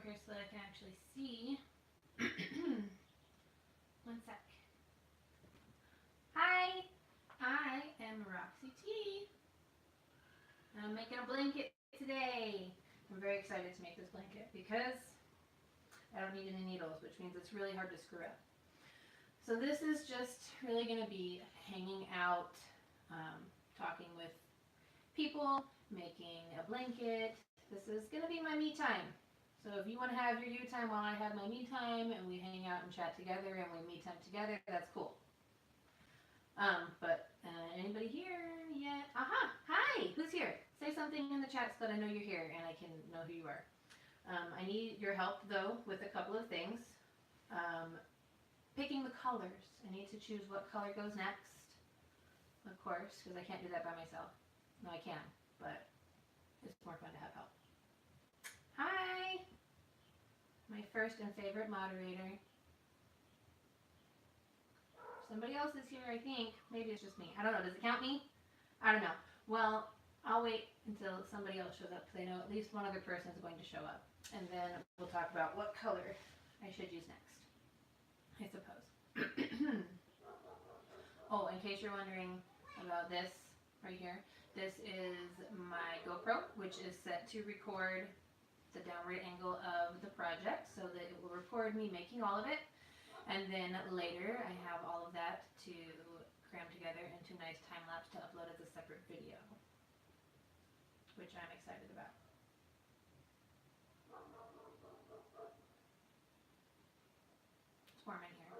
here so that I can actually see. One sec. Hi, I am Roxy T. And I'm making a blanket today. I'm very excited to make this blanket because I don't need any needles, which means it's really hard to screw up. So this is just really going to be hanging out, talking with people, making a blanket. This is going to be my me time. So if you want to have your you time while I have my me time and we hang out and chat together and we me time together, that's cool. But anybody here yet? Aha! Hi! Who's here? Say something in the chat so that I know you're here and I can know who you are. I need your help though with a couple of things. Picking the colors. I need to choose what color goes next, of course, because I can't do that by myself. No, I can, but it's more fun to have help. Hi! My first and favorite moderator. Somebody else is here, I think. Maybe it's just me. I don't know. Does it count me? I don't know. Well, I'll wait until somebody else shows up because I know at least one other person is going to show up. And then we'll talk about what color I should use next, I suppose. Oh, in case you're wondering about this right here, this is my GoPro, which is set to record the downward angle of the project so that it will record me making all of it. And then later I have all of that to cram together into nice time lapse to upload as a separate video, which I'm excited about. It's warm in here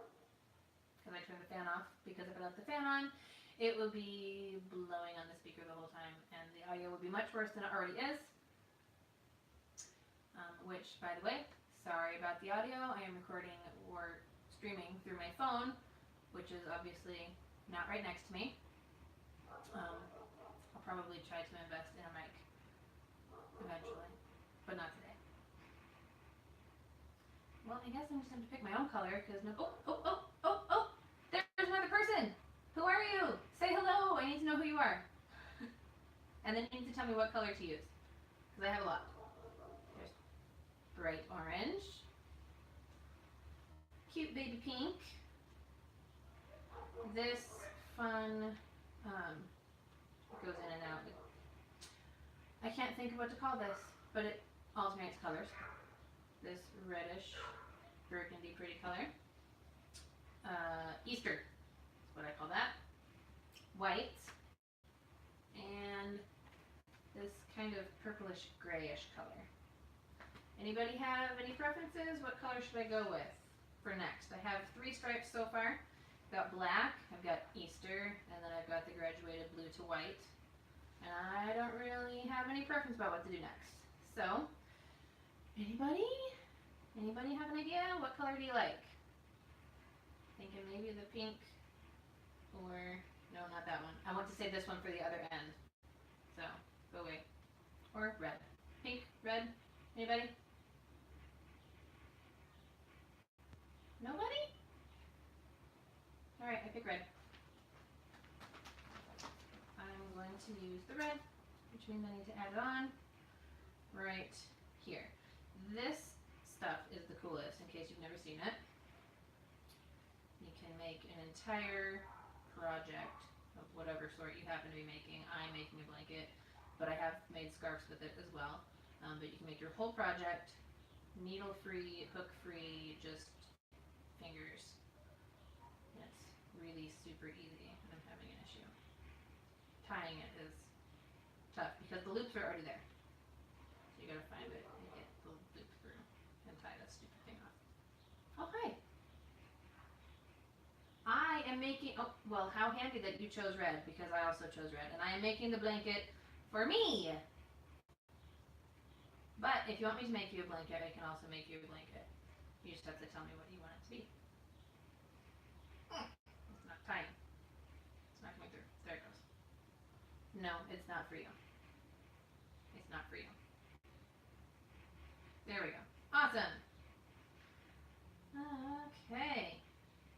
because I turned the fan off, because if I left the fan on, it will be blowing on the speaker the whole time and the audio will be much worse than it already is. Which, by the way, sorry about the audio. I am recording or streaming through my phone, which is obviously not right next to me. I'll probably try to invest in a mic eventually, but not today. Well, I guess I'm just going to pick my own color because no. Oh! There's another person. Who are you? Say hello. I need to know who you are. And then you need to tell me what color to use because I have a lot. There's bright orange, cute baby pink, this fun, it goes in and out. I can't think of what to call this, but it alternates colors. This reddish, burgundy pretty color. Easter is what I call that. White, and this kind of purplish grayish color. Anybody have any preferences? What color should I go with for next? I have 3 stripes so far. I've got black, I've got Easter, and then I've got the graduated blue to white. And I don't really have any preference about what to do next. So, anybody? Anybody have an idea? What color do you like? Thinking maybe the pink, or no, not that one. I want to save this one for the other end. So, go away. Or red. Pink, red, anybody? Nobody? Alright, I pick red. I'm going to use the red, which means I need to add it on right here. This stuff is the coolest in case you've never seen it. You can make an entire project of whatever sort you happen to be making. I'm making a blanket, but I have made scarves with it as well. But you can make your whole project needle-free, hook-free, just fingers. It's really super easy. I'm having an issue. Tying it is tough because the loops are already there. So you gotta find it and get the loop through and tie that stupid thing off. Oh, hi. I am making, oh, well, how handy that you chose red because I also chose red. And I am making the blanket for me. But if you want me to make you a blanket, I can also make you a blanket. You just have to tell me what you want it to be. It's not tying. It's not coming through. There it goes. No, it's not for you. It's not for you. There we go. Awesome. Okay.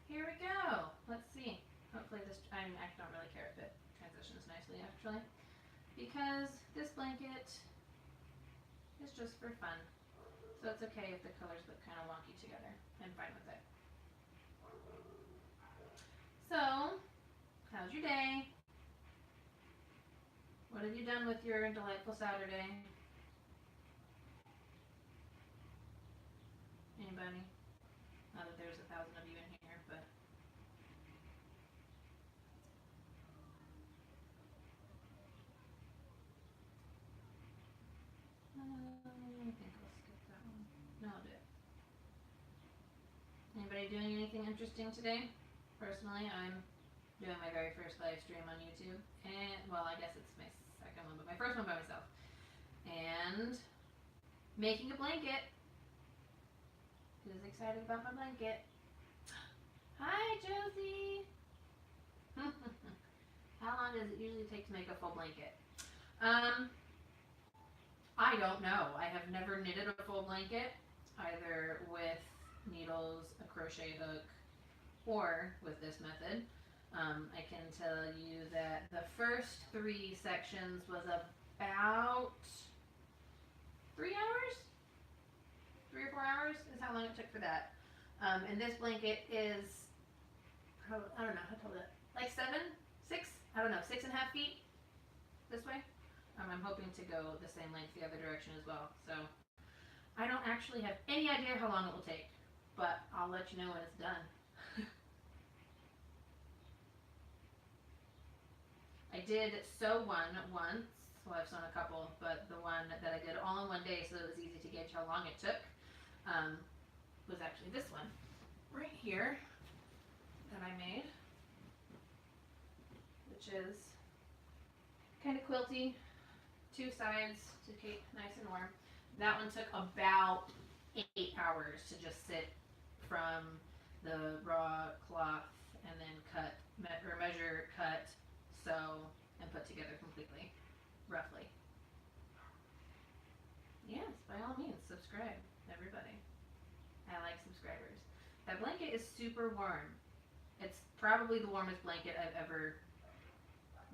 Here we go. Let's see. Hopefully this, I don't really care if it transitions nicely actually. Because this blanket is just for fun. So it's okay if the colors look kind of wonky together. I'm fine with it. So, how's your day? What have you done with your delightful Saturday? Anybody? Not that there's 1,000 of you in here, but... I think I'll skip that one. No, I'll do it. Anybody doing anything interesting today? Personally, I'm doing my very first live stream on YouTube. And, well, I guess it's my second one, but my first one by myself. And making a blanket. Who's excited about my blanket? Hi, Josie! How long does it usually take to make a full blanket? I don't know. I have never knitted a full blanket, either with needles, a crochet hook, or with this method. I can tell you that the first 3 sections was about 3 hours? 3 or 4 hours is how long it took for that. And this blanket is, I don't know, how tall is it? Like 7? 6? I don't know, 6.5 feet this way. I'm hoping to go the same length the other direction as well. So I don't actually have any idea how long it will take, but I'll let you know when it's done. I did sew one once. Well, I've sewn a couple, but the one that I did all in one day so it was easy to gauge how long it took was actually this one right here that I made, which is kind of quilty, 2 sides to keep nice and warm. That one took about 8 hours to just sit from the raw cloth and then cut, or measure, cut, sew, and put together completely, roughly. Yes, by all means, subscribe, everybody. I like subscribers. That blanket is super warm. It's probably the warmest blanket I've ever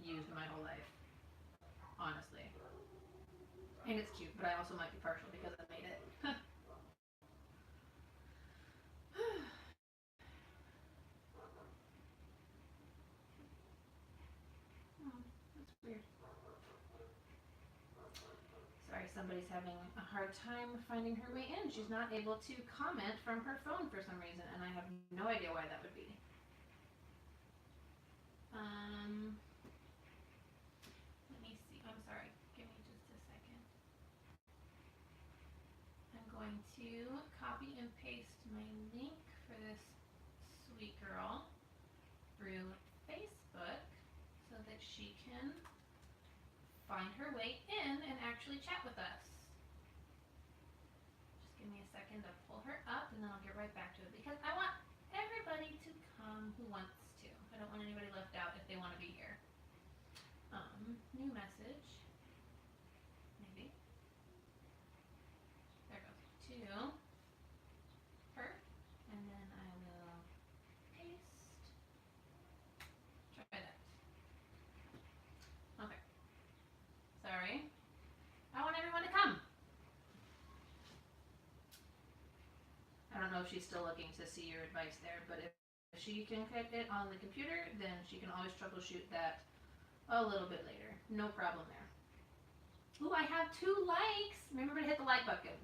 used in my whole life, honestly. And it's cute, but I also might be partial because I made it. Oh, that's weird. Sorry, somebody's having a hard time finding her way in. She's not able to comment from her phone for some reason, and I have no idea why that would be. Let me see. I'm sorry. Give me just a second. I'm going to copy and paste my link for this sweet girl through Facebook so that she can find her way in and actually chat with us. Just give me a second to pull her up and then I'll get right back to it because I want everybody to come who wants to. I don't want anybody left out if they want to be here. New message. Maybe. There goes. To her. And then I will paste. Try that. Okay. Sorry. I want everyone to come. I don't know if she's still looking to see your advice there, but if she can get it on the computer, then she can always troubleshoot that a little bit later. No problem there. Ooh, I have 2 likes. Remember to hit the like button.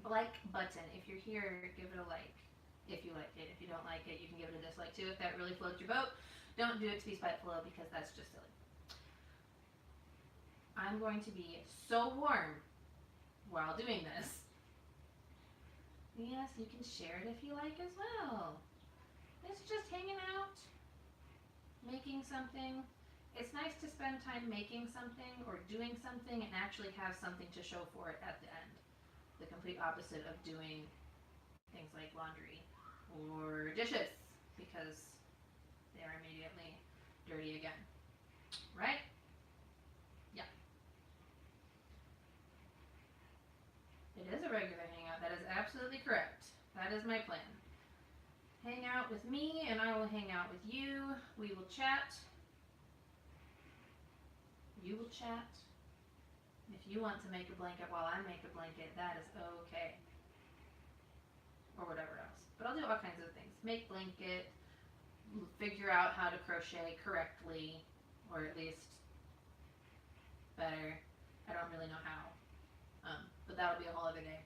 If you're here, give it a like. If you like it. If you don't like it, you can give it a dislike too. If that really floats your boat, don't do it to be spiteful because that's just silly. I'm going to be so warm while doing this. Yes, you can share it if you like as well. It's just hanging out, making something. It's nice to spend time making something or doing something and actually have something to show for it at the end. The complete opposite of doing things like laundry or dishes because they are immediately dirty again. Right? Yeah. It is a regular hangout. That is absolutely correct. That is my plan. Hang out with me and I will hang out with you. We will chat. You will chat. If you want to make a blanket while I make a blanket, that is okay. or whatever else. But I'll do all kinds of things. Make blanket, figure out how to crochet correctly, or at least better. I don't really know how, but that'll be a whole other day.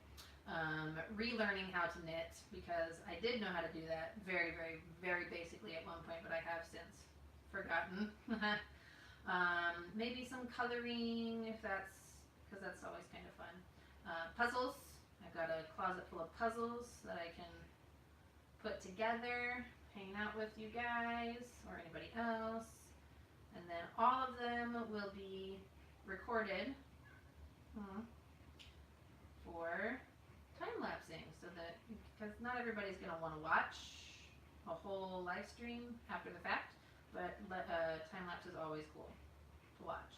Relearning how to knit, because I did know how to do that very, very, very basically at one point, but I have since forgotten. Maybe some coloring, if that's, because that's always kind of fun. Puzzles. I've got a closet full of puzzles that I can put together, hang out with you guys or anybody else. And then all of them will be recorded for time-lapsing, so that, because not everybody's going to want to watch a whole live stream after the fact, but time-lapse is always cool to watch.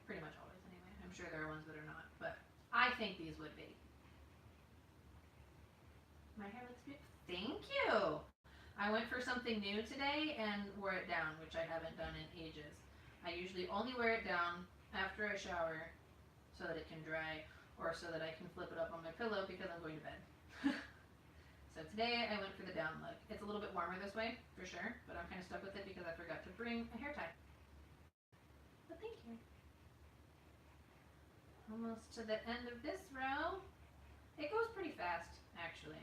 Pretty much always, anyway. I'm sure there are ones that are not, but I think these would be. My hair looks good. Thank you! I went for something new today and wore it down, which I haven't done in ages. I usually only wear it down after I shower so that it can dry, or so that I can flip it up on my pillow because I'm going to bed. So today I went for the down look. It's a little bit warmer this way, for sure, but I'm kind of stuck with it because I forgot to bring a hair tie. But thank you. Almost to the end of this row. It goes pretty fast, actually.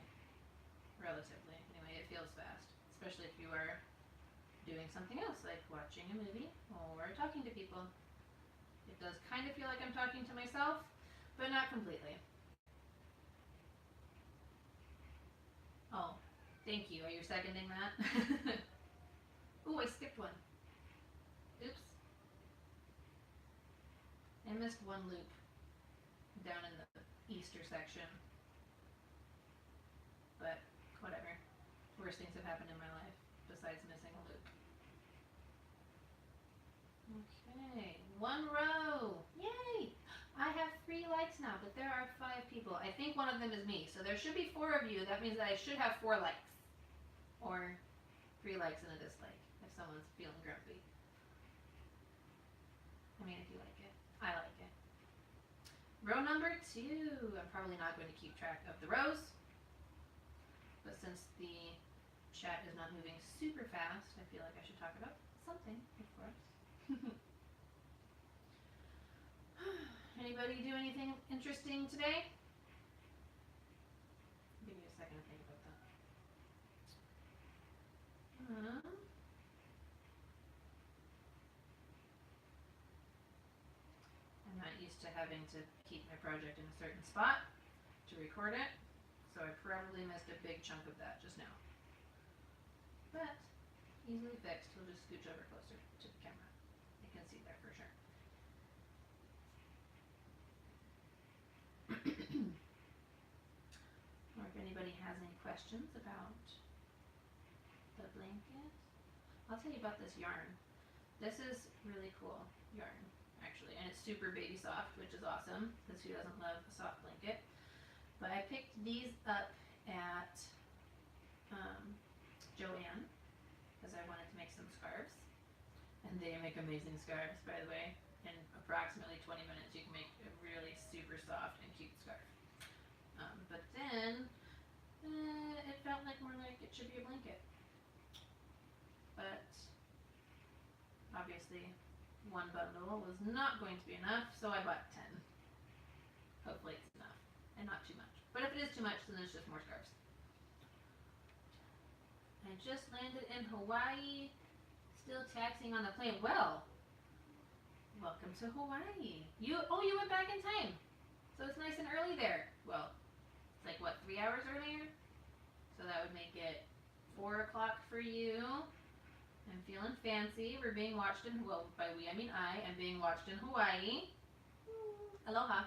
Relatively. Anyway, it feels fast, especially if you are doing something else, like watching a movie or talking to people. It does kind of feel like I'm talking to myself, but not completely. Oh, thank you. Are you seconding that? Ooh, I skipped one. Oops. I missed one loop down in the Easter section. But whatever. Worst things have happened in my life besides missing a loop. Okay, one row. Yay! I have 3 likes now, but there are 5 people. I think one of them is me, so there should be 4 of you. That means that I should have 4 likes. Or 3 likes and a dislike if someone's feeling grumpy. I mean, if you like it. I like it. Row number 2. I'm probably not going to keep track of the rows, but since the chat is not moving super fast, I feel like I should talk about something, of course. Anybody do anything interesting today? Give me a second to think about that. I'm not used to having to keep my project in a certain spot to record it, so I probably missed a big chunk of that just now. But easily fixed. We'll just scooch over closer to the camera. You can see there for sure. Or if anybody has any questions about the blanket. I'll tell you about this yarn. This is really cool yarn, actually, and it's super baby soft, which is awesome, because who doesn't love a soft blanket? But I picked these up at Joann, because I wanted to make some scarves, and they make amazing scarves, by the way. In approximately 20 minutes you can make a really super soft and cute scarf. But then it felt like more like it should be a blanket. But obviously one bundle was not going to be enough, so I bought 10. Hopefully it's enough, and not too much. But if it is too much, then it's just more scarves. I just landed in Hawaii, still taxiing on the plane. Well, welcome to Hawaii. You went back in time. So it's nice and early there. Well, it's like, what, 3 hours earlier? So that would make it 4 o'clock for you. I'm feeling fancy. We're being watched in, well, by we, I mean I am being watched in Hawaii. Aloha.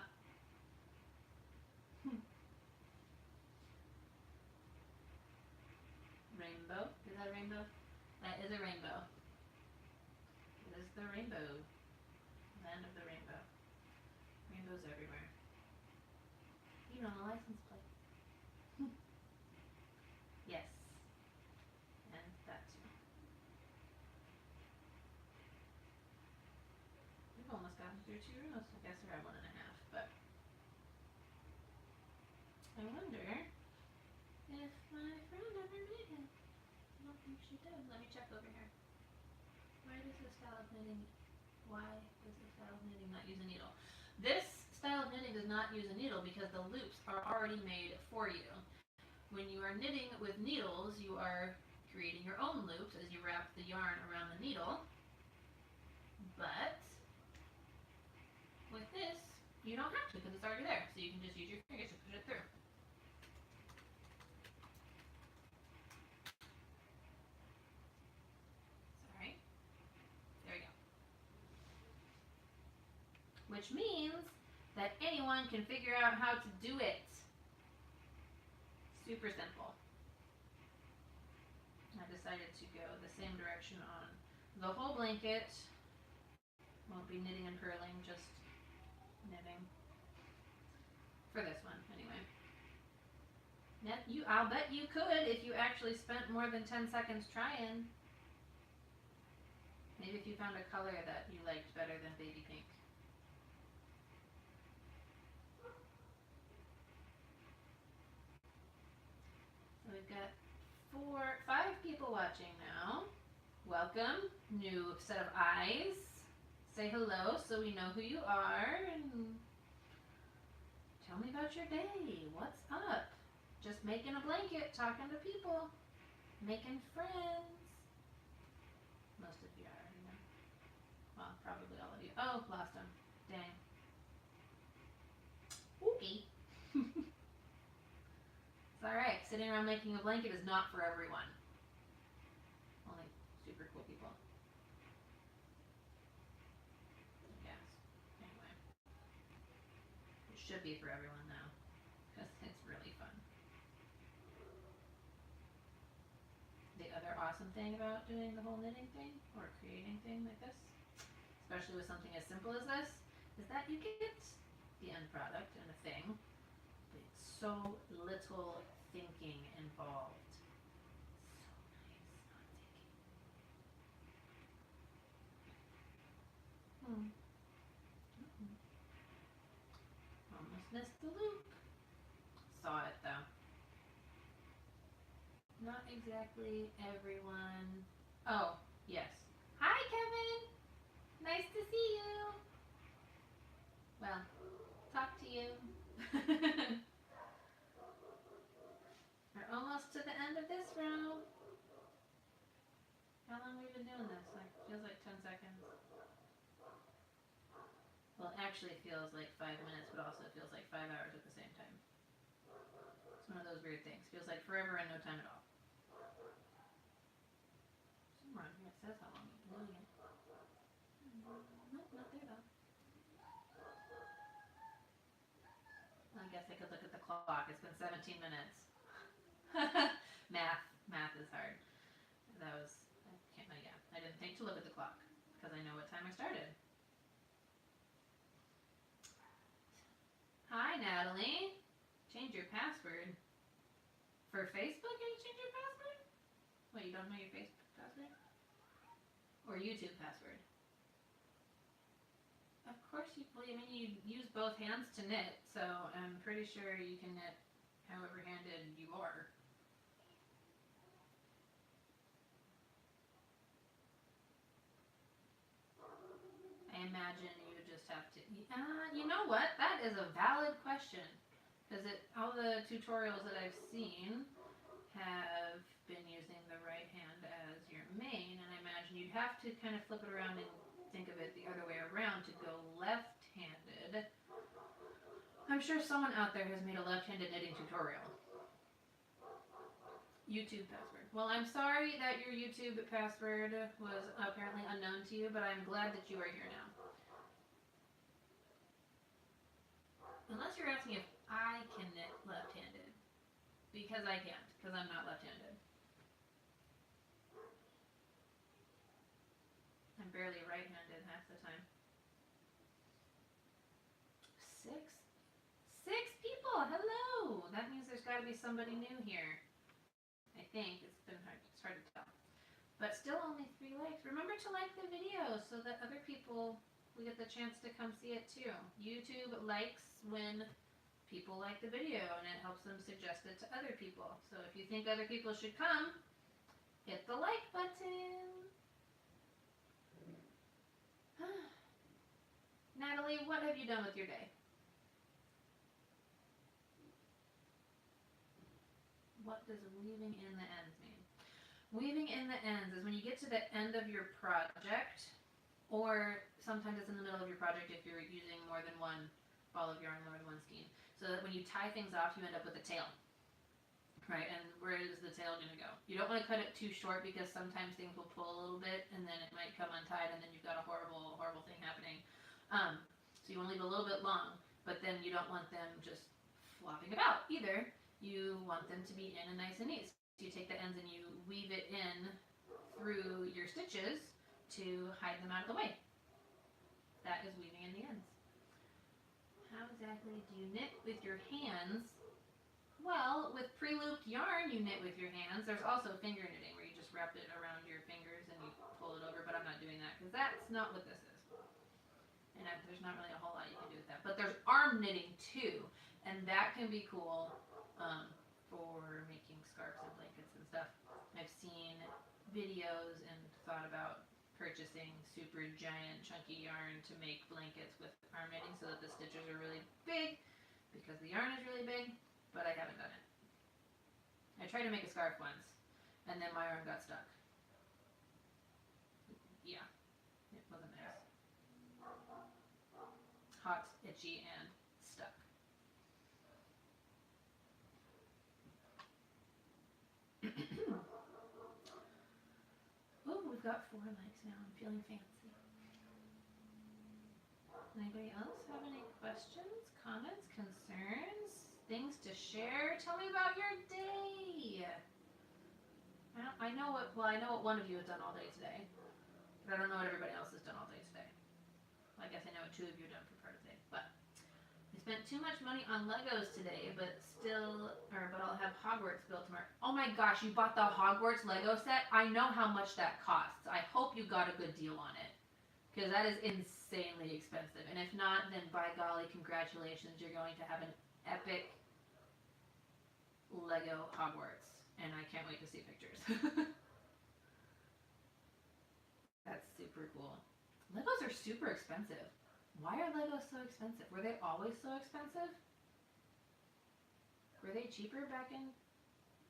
Rainbow. Is that a rainbow? That is a rainbow. It is the rainbow. Land of the rainbow. Rainbows everywhere. Even on the license plate. Yes. And that too. We've almost gotten through 2 rows. I guess we're at 1.5, but I wonder if my friend ever made it. I don't think she did. Let me check over here. Why does this style of knitting not use a needle? This style of knitting does not use a needle because the loops are already made for you. When you are knitting with needles, you are creating your own loops as you wrap the yarn around the needle. But with this, you don't have to because it's already there. So you can just use your fingers to push it through. Sorry. There we go. Which means that anyone can figure out how to do it. Super simple. I decided to go the same direction on the whole blanket. Won't be knitting and purling, just knitting. For this one, anyway. Yep, I'll bet you could if you actually spent more than 10 seconds trying. Maybe if you found a color that you liked better than baby pink. So we've got 5 people watching now. Welcome, new set of eyes. Say hello so we know who you are and tell me about your day. What's up? Just making a blanket, talking to people, making friends. Most of you are already know. Well, probably all of you. Oh, lost them. Dang. Okay. It's alright. Sitting around making a blanket is not for everyone. Only super cool people. Yes. Anyway. It should be for everyone though. Because it's really fun. The other awesome thing about doing the whole knitting thing, or creating thing like this, especially with something as simple as this, is that you get the end product and a thing, but it's so little thinking involved. So nice, not thinking. Almost missed the loop. Saw it though. Not exactly everyone. Oh, yes. Hi, Kevin! Nice to see you! Well, talk to you. We're almost to the end of this row. How long have we been doing this? Like, feels like 10 seconds. Well, it actually feels like 5 minutes, but also feels like 5 hours at the same time. It's one of those weird things. Feels like forever and no time at all. Somewhere on here it says how long you've been doing it. Nope, not there though. I guess I could look at the clock. It's been 17 minutes. Math is hard. That was, I didn't think to look at the clock because I know what time I started. Hi, Natalie. Change your password. For Facebook, you change your password? What, you don't know your Facebook password? Or YouTube password? Of course you, well, I mean, you use both hands to knit, so I'm pretty sure you can knit however handed you are. I imagine you just have to, you know what? That is a valid question. Because all the tutorials that I've seen have been using the right hand as your main, and I imagine you'd have to kind of flip it around and think of it the other way around to go left-handed. I'm sure someone out there has made a left-handed knitting tutorial. YouTube password. Well, I'm sorry that your YouTube password was apparently unknown to you, but I'm glad that you are here now. Unless you're asking if I can knit left-handed. Because I can't, because I'm not left-handed. I'm barely right-handed half the time. 6 people! Hello! That means there's got to be somebody new here. I think. It's hard to tell. But still only 3 likes. Remember to like the video so that other people will get the chance to come see it too. YouTube likes when people like the video and it helps them suggest it to other people. So if you think other people should come, hit the like button. Natalie, what have you done with your day? What does weaving in the ends mean? Weaving in the ends is when you get to the end of your project, or sometimes it's in the middle of your project if you're using more than one ball of yarn, more than one skein. So that when you tie things off, you end up with a tail. Right, and where is the tail going to go? You don't want to cut it too short because sometimes things will pull a little bit and then it might come untied and then you've got a horrible, horrible thing happening. So you want to leave a little bit long, but then you don't want them just flopping about either. You want them to be in and nice and neat. So you take the ends and you weave it in through your stitches to hide them out of the way. That is weaving in the ends. How exactly do you knit with your hands? Well, with pre-looped yarn, you knit with your hands. There's also finger knitting, where you just wrap it around your fingers and you pull it over, but I'm not doing that because that's not what this is. And there's not really a whole lot you can do with that. But there's arm knitting too, and that can be cool for making scarves and blankets and stuff. I've seen videos and thought about purchasing super giant chunky yarn to make blankets with arm knitting so that the stitches are really big because the yarn is really big. But I haven't done it. I tried to make a scarf once, and then my arm got stuck. Yeah, it wasn't nice. Hot, itchy, and stuck. Oh, we've got 4 likes now. I'm feeling fancy. Anybody else have any questions, comments, concerns? Things to share? Tell me about your day. I know what one of you has done all day today, but I don't know what everybody else has done all day today. Well, I guess I know what 2 of you have done for part of the day. But I spent too much money on Legos today, but I'll have Hogwarts built tomorrow. Oh my gosh, you bought the Hogwarts Lego set? I know how much that costs. I hope you got a good deal on it, because that is insanely expensive. And if not, then by golly, congratulations, you're going to have an epic Lego Hogwarts, and I can't wait to see pictures. That's super cool. Legos are super expensive. Why are Legos so expensive? Were they always so expensive? Were they cheaper back in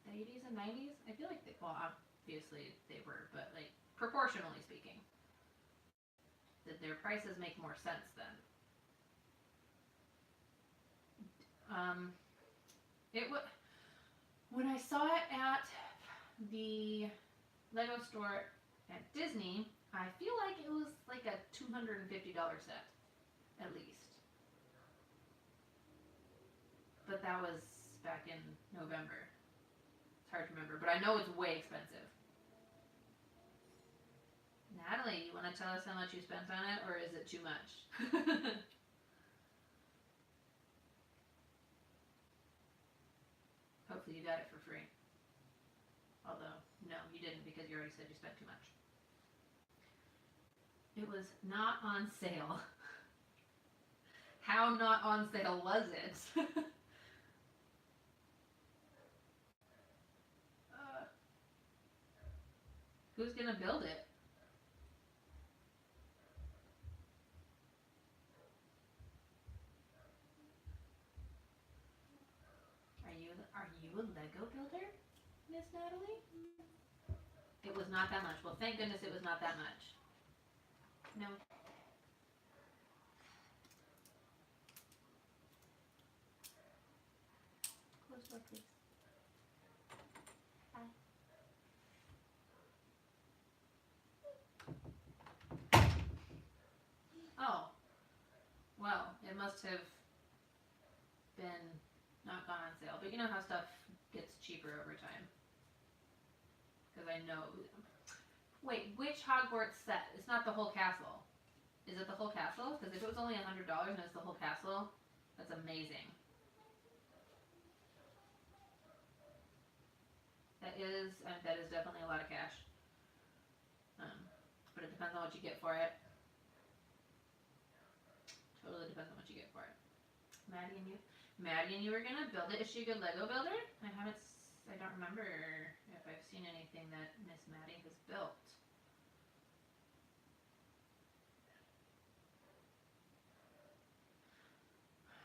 the 80s and 90s? I feel like obviously they were, but like proportionally speaking, that their prices make more sense then. When I saw it at the Lego store at Disney, I feel like it was like a $250 set, at least. But that was back in November. It's hard to remember, but I know it's way expensive. Natalie, you want to tell us how much you spent on it, or is it too much? Hopefully you got it for free. Although, no, you didn't, because you already said you spent too much. It was not on sale. How not on sale was it? Who's gonna build it? Are you a Lego builder, Miss Natalie? It was not that much. Well, thank goodness it was not that much. No. Close door, please. Bye. Oh. Well, it must have been not gone on sale. But you know how stuff gets cheaper over time. Because I know... Wait, which Hogwarts set? It's not the whole castle. Is it the whole castle? Because if it was only $100 and it's the whole castle, that's amazing. That is definitely a lot of cash. But it depends on what you get for it. Totally depends on what you get for it. Maddie and you? Maddie and you were gonna build it. Is she a good Lego builder? I don't remember if I've seen anything that Miss Maddie has built.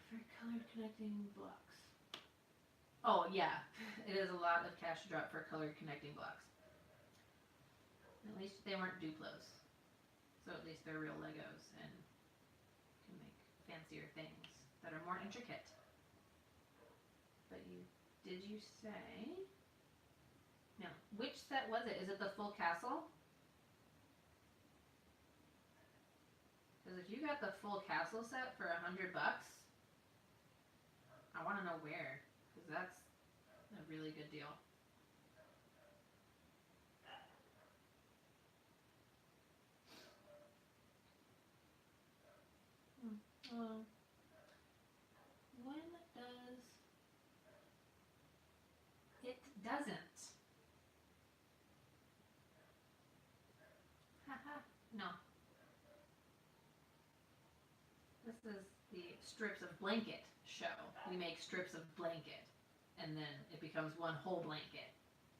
For colored connecting blocks. Oh yeah, it is a lot of cash to drop for colored connecting blocks. At least they weren't Duplos. So at least they're real Legos and can make fancier things that are more intricate. But did you say? No. Which set was it? Is it the full castle? Because if you got the full castle set for $100, I want to know where. Because that's a really good deal. When does it doesn't? Haha, no. This is the strips of blanket show. We make strips of blanket and then it becomes one whole blanket.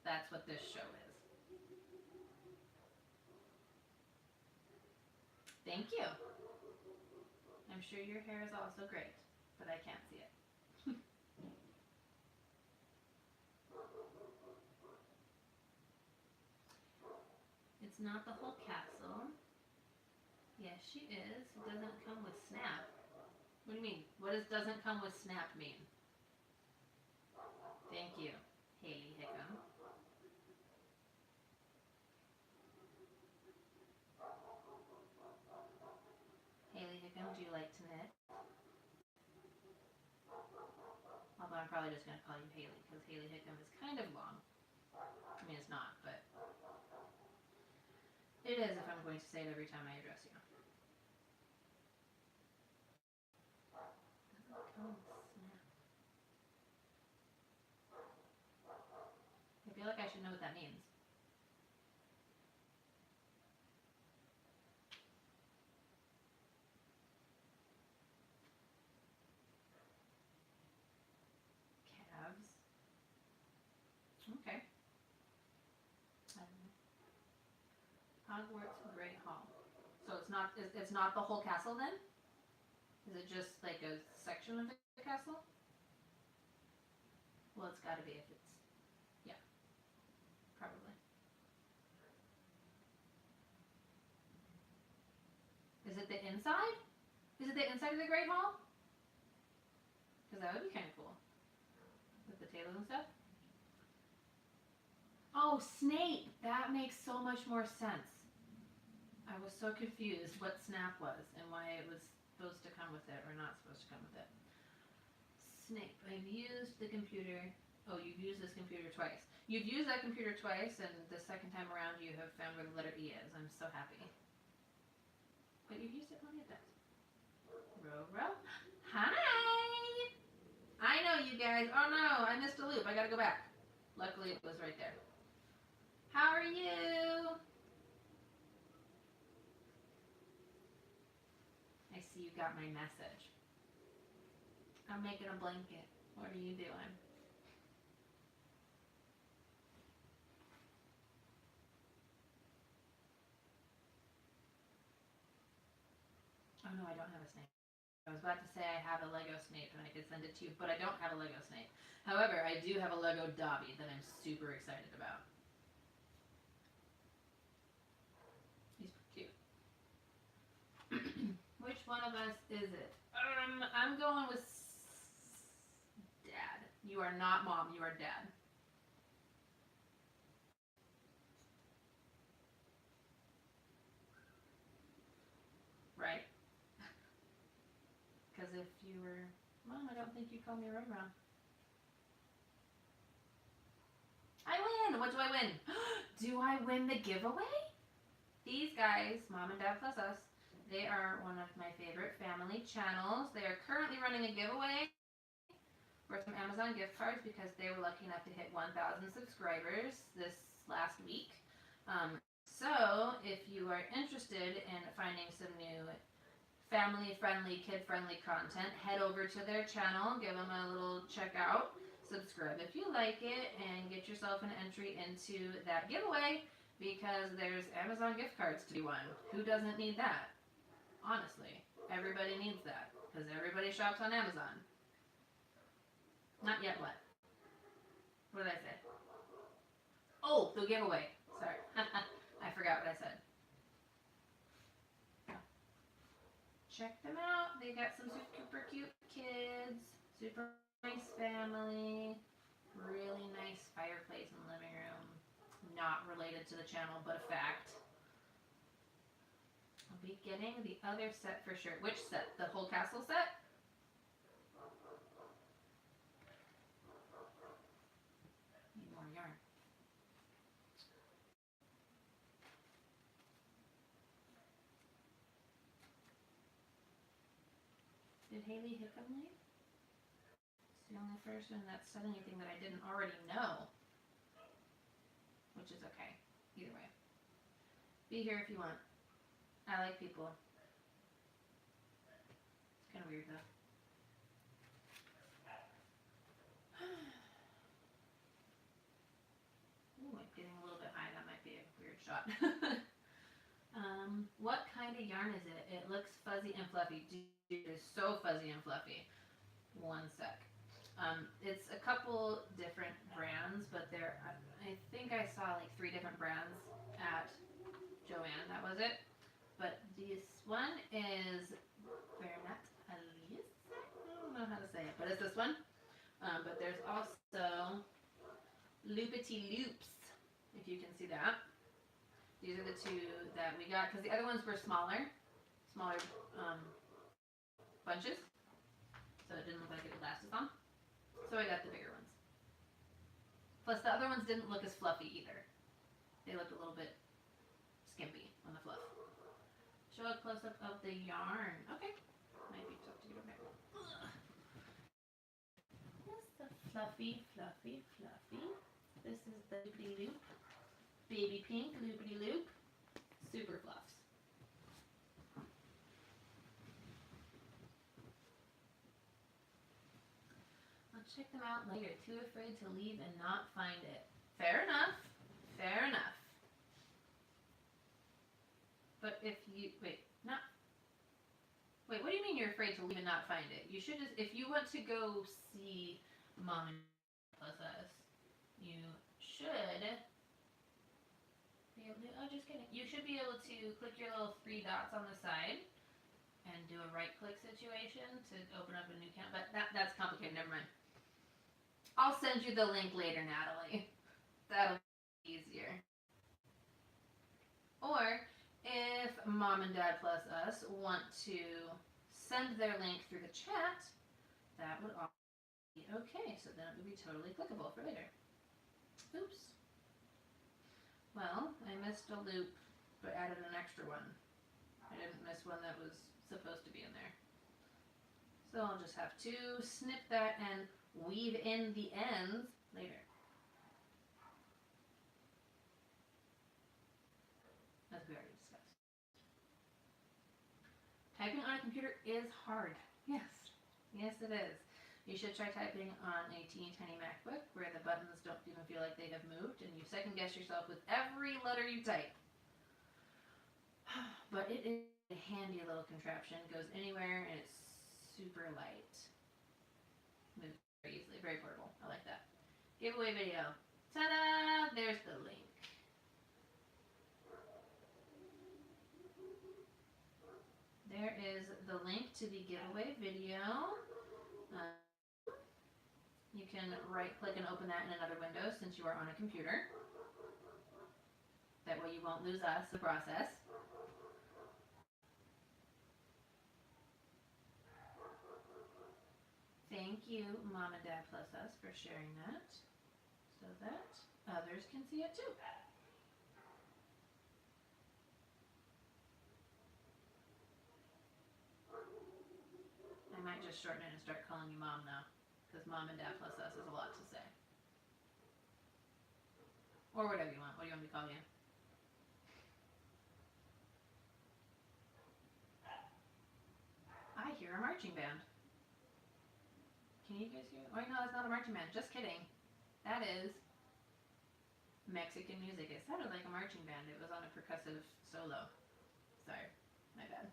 That's what this show is. Thank you. I'm sure your hair is also great, but I can't see it. It's not the whole castle. Yes, she is. It doesn't come with snap. What do you mean? What does doesn't come with snap mean? Thank you, Haley Hickam. Haley Hickam, do you like to knit? Although I'm probably just going to call you Haley because Haley Hickam is kind of long. I mean, it's not, but it is if I'm going to say it every time I address you. I feel like I should know what that means. Calves. Okay. Hogwarts Great Hall. So it's not the whole castle then? Is it just like a section of the castle? Well, it's got to be if it's, yeah, probably. Is it the inside? Is it the inside of the Great Hall? Because that would be kind of cool. With the tables and stuff. Oh, Snape! That makes so much more sense. I was so confused what Snap was and why it was supposed to come with it or not supposed to come with it. Snape. I've used the computer. Oh, you've used this computer twice. You've used that computer twice, and the second time around you have found where the letter E is. I'm so happy. But you've used it plenty of times. Row. Hi! I know you guys. Oh no, I missed a loop. I gotta go back. Luckily, it was right there. How are you? I see you got my message. I'm making a blanket. What are you doing? Oh no, I don't have a Snape. I was about to say I have a Lego Snape and I could send it to you, but I don't have a Lego Snape. However, I do have a Lego Dobby that I'm super excited about. He's cute. Which one of us is it? I'm going with Dad. You are not Mom, you are Dad. Right? Because if you were Mom, I don't think you'd call me Rum. I win! What do I win? Do I win the giveaway? These guys, Mom and Dad plus us, they are one of my favorite family channels. They are currently running a giveaway for some Amazon gift cards because they were lucky enough to hit 1,000 subscribers this last week. So if you are interested in finding some new family-friendly, kid-friendly content, head over to their channel, give them a little check out, subscribe if you like it, and get yourself an entry into that giveaway because there's Amazon gift cards to be won. Who doesn't need that? Honestly, everybody needs that because everybody shops on Amazon. Not yet what? What did I say? Oh, the giveaway. Sorry. I forgot what I said. Check them out. They got some super cute kids, super nice family, really nice fireplace and living room. Not related to the channel, but a fact. I'll be getting the other set for sure. Which set? The whole castle set? Need more yarn. Did Haley Hickam leave? It's the only person that said anything that I didn't already know. Which is okay. Either way. Be here if you want. I like people. It's kind of weird though. Ooh, I'm getting a little bit high. That might be a weird shot. What kind of yarn is it? It looks fuzzy and fluffy. Dude, it is so fuzzy and fluffy. One sec. It's a couple different brands, but there, I think I saw like 3 different brands at Joann. That was it. But this one is Bernat Alice. I don't know how to say it, but it's this one. But there's also Loopity Loops, if you can see that. These are the 2 that we got, because the other ones were smaller bunches, so it didn't look like it would last as long. So I got the bigger ones. Plus the other ones didn't look as fluffy either. They looked a little bit skimpy on the fluff. Show a close-up of the yarn. Okay. Might be tough to get over. Here's the fluffy, fluffy, fluffy. This is the loopity loop. Baby pink loopity loop. Super fluffs. I'll check them out later. Too afraid to leave and not find it. Fair enough. Fair enough. But if you, wait, what do you mean you're afraid to leave and not find it? You should just, if you want to go see Mom and Plus Us, you should be able to, oh, just kidding. You should be able to click your little 3 dots on the side and do a right click situation to open up a new account, but that's complicated, never mind. I'll send you the link later, Natalie. That'll be easier. Or, if Mom and Dad Plus Us want to send their link through the chat, that would all be okay. So then it would be totally clickable for later. Oops. Well, I missed a loop, but added an extra one. I didn't miss one that was supposed to be in there. So I'll just have to snip that and weave in the ends later. As we already discussed. Typing on a computer is hard. Yes. Yes, it is. You should try typing on a teeny tiny MacBook where the buttons don't even feel like they have moved and you second guess yourself with every letter you type. But it is a handy little contraption. It goes anywhere and it's super light. Moves very easily. Very portable. I like that. Giveaway video. Ta-da! There's the link. There is the link to the giveaway video. You can right click and open that in another window since you are on a computer. That way you won't lose us in the process. Thank you, Mom and Dad Plus Us, for sharing that so that others can see it too. I might just shorten it and start calling you Mom now, because Mom and Dad Plus Us is a lot to say. Or whatever you want. What do you want me to call you? marching band. Can you guys hear? Oh, no, that's not a marching band. Just kidding. That is Mexican music. It sounded like a marching band. It was on a percussive solo. Sorry, my bad.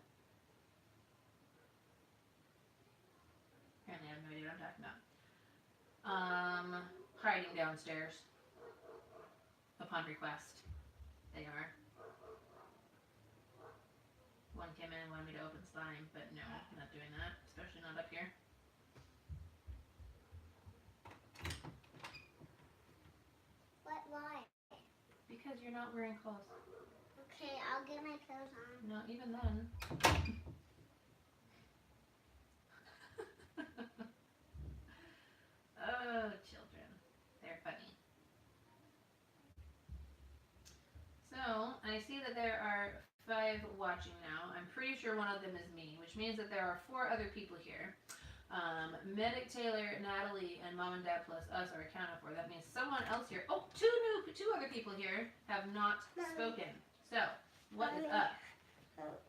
Apparently I have no idea what I'm talking about. Hiding downstairs. Upon request. They are. One came in and wanted me to open slime, but no, I'm not doing that. Especially not up here. Why? Because you're not wearing clothes. Okay, I'll get my clothes on. No, even then. Oh, children. They're funny. So, I see that there are 5 watching now. I'm pretty sure one of them is me, which means that there are 4 other people here. Medic Taylor, Natalie, and Mom and Dad plus us are accounted for. That means someone else here. Oh, 2 other people here have not spoken. So, what is up?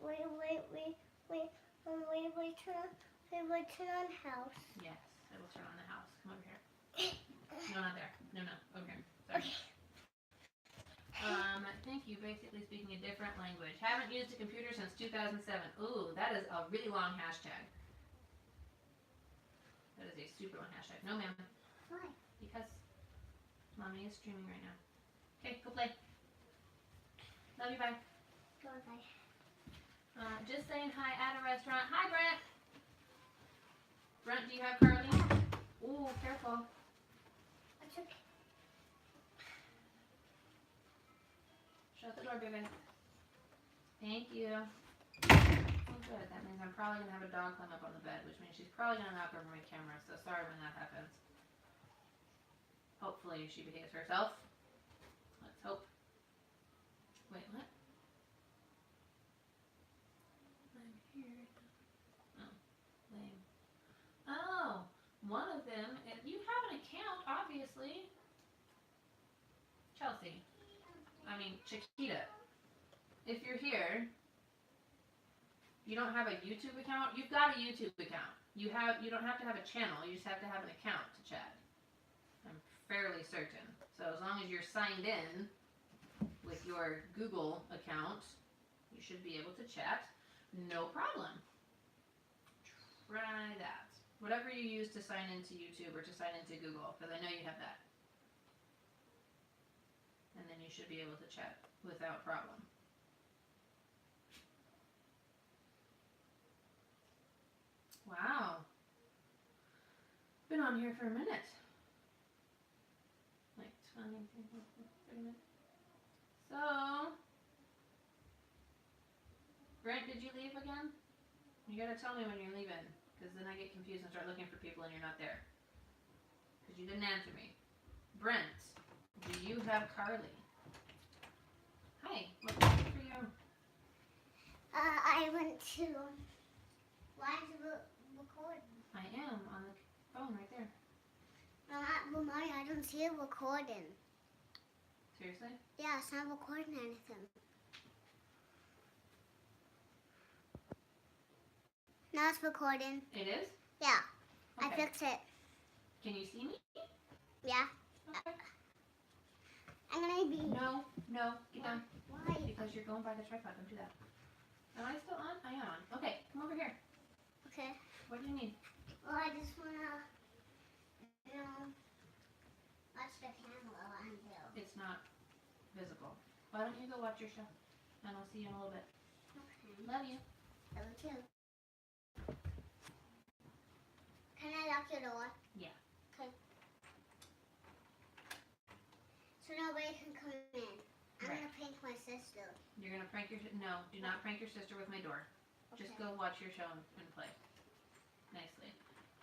Wait, turn on house. Yes, I will turn on the house. Come over here. No, not there. No, over here. Sorry. Thank you. Basically speaking a different language. Haven't used a computer since 2007. Ooh, that is a really long hashtag. That is a super long hashtag. No, ma'am. Why? Because Mommy is streaming right now. Okay, go play. Love you, bye. Go bye. Just saying hi at a restaurant. Hi, Brent. Brent, do you have Carly? Ooh, careful. It's okay. Shut the door, baby. Thank you. Oh, good. That means I'm probably going to have a dog climb up on the bed, which means she's probably going to knock over my camera, so sorry when that happens. Hopefully she behaves herself. Let's hope. Wait, what? I'm here. Oh, lame. Oh, one of them, you have an account, obviously. Chelsea. I mean, Chiquita. If you're here, you don't have a YouTube account, you've got a YouTube account. You don't have to have a channel, you just have to have an account to chat. I'm fairly certain. So as long as you're signed in with your Google account, you should be able to chat. No problem. Try that. Whatever you use to sign into YouTube or to sign into Google, because I know you have that. And then you should be able to chat without problem. Wow. Been on here for a minute. Like 20, 30 minutes. So, Brent, did you leave again? You gotta tell me when you're leaving, because then I get confused and start looking for people and you're not there. Because you didn't answer me. Brent, do you have Carly? Hi, what's good for you? I went to. Why is it recording? I am on the phone right there. Well, Mommy, I don't see it recording. Seriously? Yeah, it's not recording anything. Now it's recording. It is? Yeah, Okay. I fixed it. Can you see me? Yeah. Okay. I'm gonna be. No, get down. Why? Because you're going by the tripod. Don't do that. Am I still on? I am on. Okay, come over here. Okay. What do you need? Well, I just wanna, watch the camera on you. It's not visible. Why don't you go watch your show? And I'll see you in a little bit. Okay. Love you. Love you too. Can I lock your door? Yeah. Okay. So nobody can come in. I'm Right. gonna prank my sister. You're gonna prank your no. Do not prank your sister with my door. Okay. Just go watch your show and play. Nicely.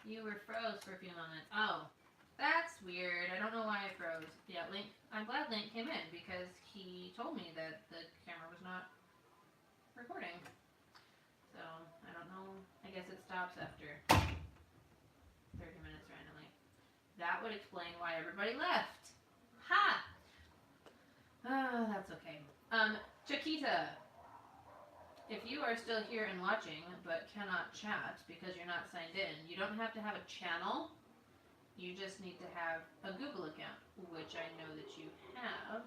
You were froze for a few moments. Oh, that's weird. I don't know why I froze. Yeah, Link. I'm glad Link came in because he told me that the camera was not recording. So I don't know. I guess it stops after 30 minutes randomly. That would explain why everybody left. Ha! Oh, that's okay. Chiquita. if you are still here and watching but cannot chat because you're not signed in, you don't have to have a channel. You just need to have a Google account, which I know that you have.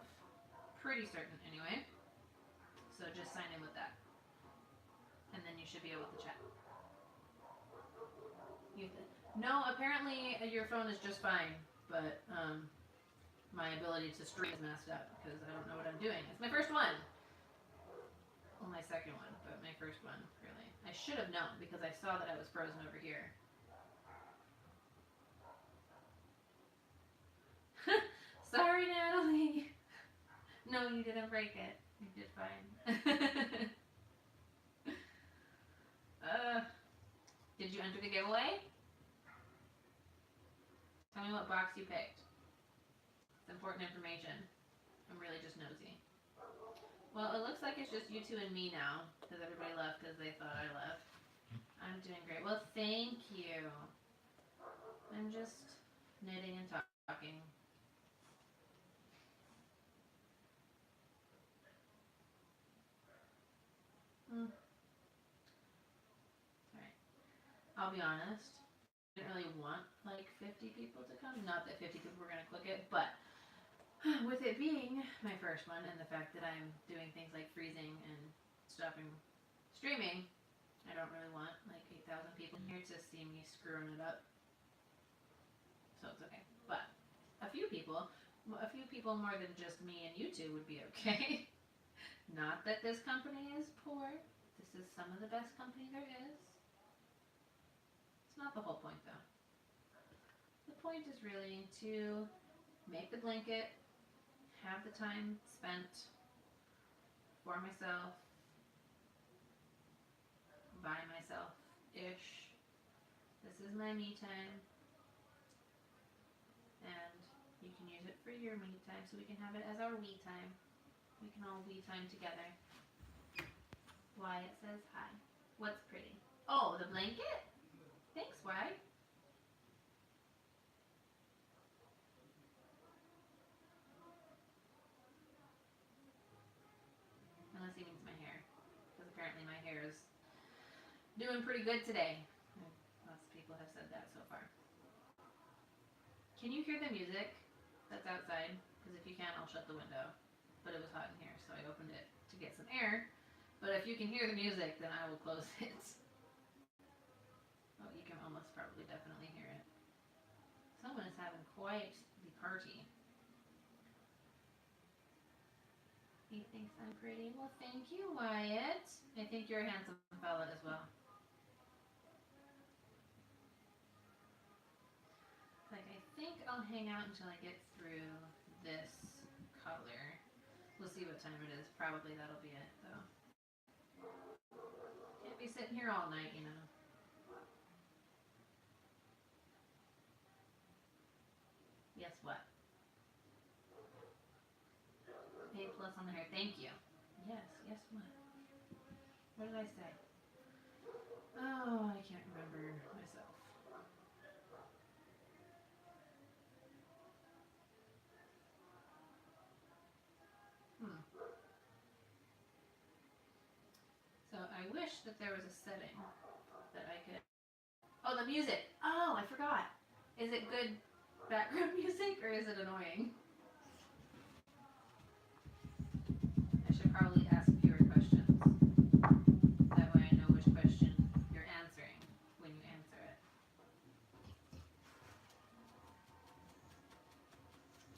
Pretty certain anyway. So just sign in with that. And then you should be able to chat. No, apparently your phone is just fine, but my ability to stream is messed up because I don't know what I'm doing. It's my first one. Well, my second one, but my first one, really. I should have known because I saw that I was frozen over here. Sorry, Natalie. No, you didn't break it. You did fine. Did you enter the giveaway? Tell me what box you picked. It's important information. I'm really just nosy. Well, it looks like it's just you two and me now, because everybody left because they thought I left. I'm doing great. Well, thank you. I'm just knitting and talking. Alright. I'll be honest. I didn't really want like 50 people to come. Not that 50 people were going to click it, but with it being my first one and the fact that I'm doing things like freezing and stopping streaming, I don't really want like 8,000 people here to see me screwing it up. So it's okay. But a few people more than just me and you two would be okay. Not that this company is poor. This is some of the best company there is. It's not the whole point though. The point is really to make the blanket, have the time spent for myself, by myself-ish. This is my me time. And you can use it for your me time, so we can have it as our we time. We can all we time together. Wyatt says hi. What's pretty? Oh, the blanket? Thanks, Wyatt. Unless he means my hair. Because apparently my hair is doing pretty good today. Lots of people have said that so far. Can you hear the music that's outside? Because if you can, I'll shut the window. But it was hot in here, so I opened it to get some air. But if you can hear the music, then I will close it. Oh, you can almost probably definitely hear it. Someone is having quite the party. He thinks I'm pretty. Well, thank you, Wyatt. I think you're a handsome fella as well. Like, I think I'll hang out until I get through this color. We'll see what time it is. Probably that'll be it, though. Can't be sitting here all night, you know. Yes, what? A plus on the hair. Thank you. Yes, yes, what? What did I say? Oh, I can't remember myself. So I wish that there was a setting that I could... Oh, the music! Oh, I forgot. Is it good background music or is it annoying? I should probably ask fewer questions. That way I know which question you're answering when you answer it.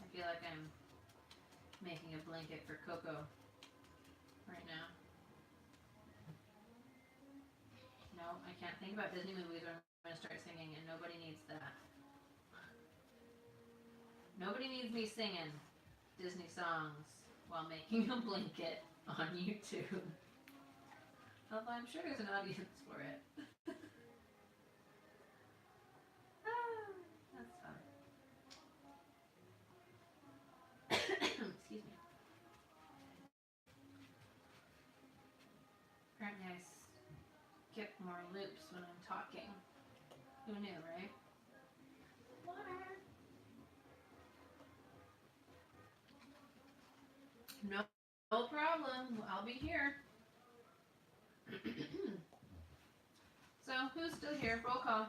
I feel like I'm making a blanket for Coco right now. No, I can't think about Disney movies where I'm going to start singing, and nobody needs that. Nobody needs me singing Disney songs while making a blanket on YouTube. Although I'm sure there's an audience for it. That's fun. Excuse me. Apparently I skip more loops when I'm talking. Who knew, right? Water. No problem. I'll be here. who's still here? Roll call.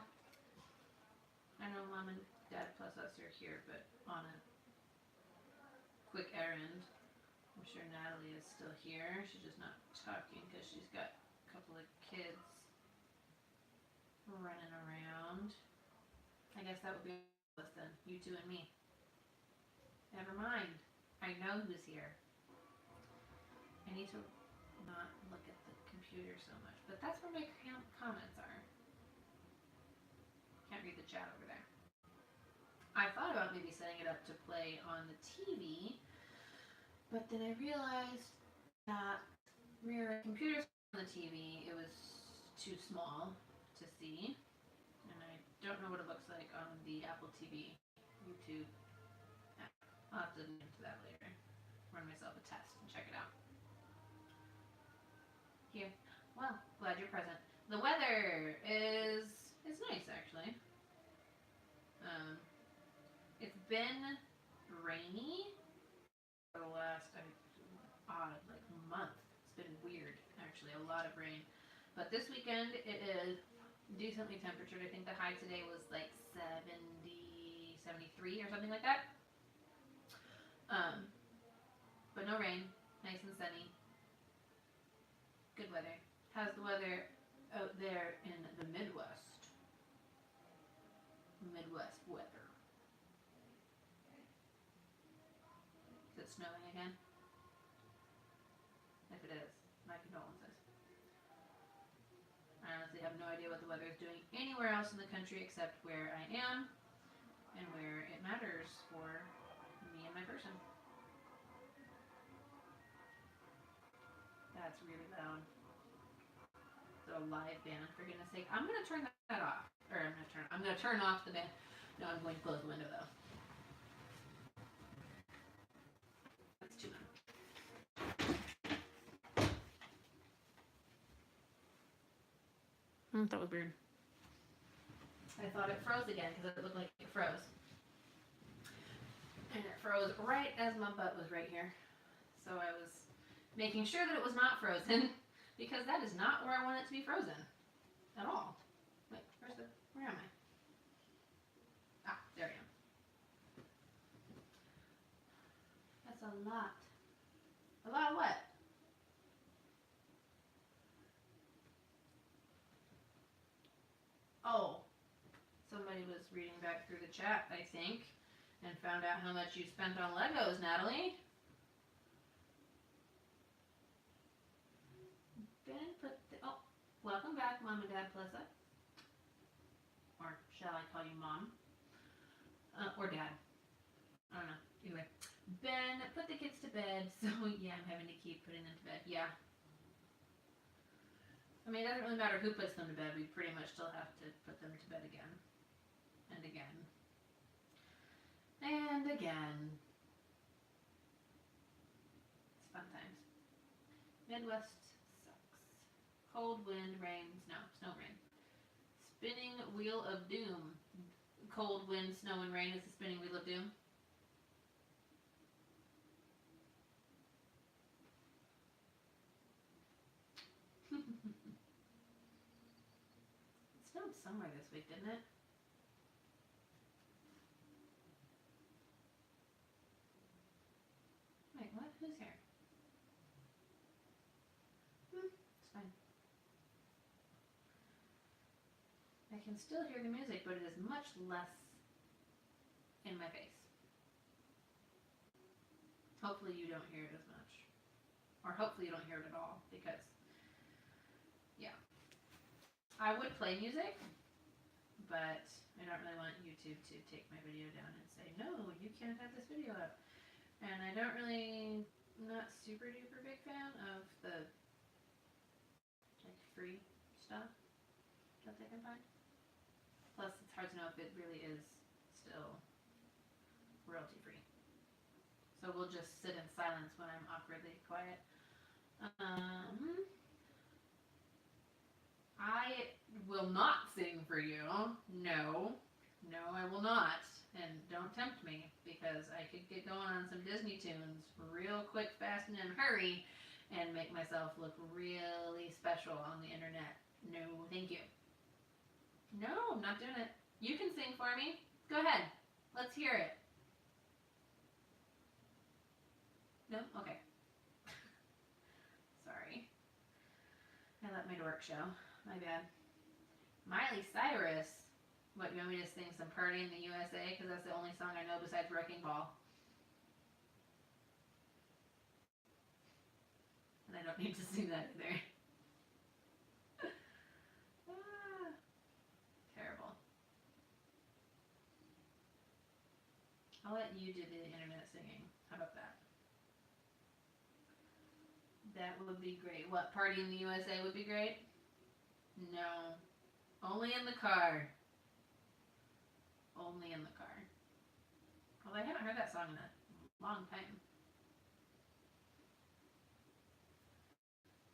I know Mom and Dad plus us are here, but on a quick errand. I'm sure Natalie is still here. She's just not talking because she's got a couple of kids running around. I guess that would be us then. You two and me. Never mind. I know who's here. I need to not look at the computer so much, but that's where my comments are. Can't read the chat over there. I thought about maybe setting it up to play on the TV, but then I realized that where the computer's on the TV, it was too small to see, and I don't know what it looks like on the Apple TV YouTube app. I'll have to get into that later. Run myself a test and check it out. Here. Well, glad you're present. The weather is nice actually. It's been rainy for the last month. It's been weird actually, a lot of rain. But this weekend it is decently temperatured. I think the high today was like 70, 73 or something like that. But no rain, nice and sunny. Good weather. How's the weather out there in the Midwest? Midwest weather. Is it snowing again? If it is, my condolences. I honestly have no idea what the weather is doing anywhere else in the country except where I am and where it matters for me and my person. That's really loud. The live band, for goodness sake. I'm gonna turn that off. Or I'm gonna turn off the band. No, I'm going to close the window though. That's too loud. That was weird. I thought it froze again because it looked like it froze. And it froze right as my butt was right here. So I was making sure that it was not frozen because that is not where I want it to be frozen at all. Wait, where am I? Ah, there I am. That's a lot. A lot of what? Oh, somebody was reading back through the chat, I think, and found out how much you spent on Legos, Natalie. Welcome back, Mom and Dad Plessa. Or shall I call you Mom? Or Dad. I don't know. Anyway. Ben, put the kids to bed. So, yeah, I'm having to keep putting them to bed. Yeah. I mean, it doesn't really matter who puts them to bed. We pretty much still have to put them to bed again. And again. And again. It's fun times. Midwest sucks. Cold, wind, rain, snow, rain. Spinning wheel of doom. Cold, wind, snow, and rain is the spinning wheel of doom. It snowed somewhere this week, didn't it? Wait, what? Who's here? It's fine. I can still hear the music, but it is much less in my face. Hopefully you don't hear it as much. Or hopefully you don't hear it at all, because, yeah. I would play music, but I don't really want YouTube to take my video down and say, no, you can't have this video up. And I don't really, not super duper big fan of the, like, free stuff that they can find. Plus, it's hard to know if it really is still royalty free. So we'll just sit in silence when I'm awkwardly quiet. I will not sing for you. No, I will not. And don't tempt me, because I could get going on some Disney tunes real quick, fast, and in a hurry, and make myself look really special on the internet. No, thank you. No, I'm not doing it. You can sing for me. Go ahead. Let's hear it. No? Okay. Sorry. I let my dork show. My bad. Miley Cyrus. What, you want me to sing some Party in the USA? Because that's the only song I know besides Wrecking Ball. And I don't need to sing that either. Terrible. I'll let you do the internet singing. How about that? That would be great. What, Party in the USA would be great? No. Only in the car. Only in the car. Well, I haven't heard that song in a long time.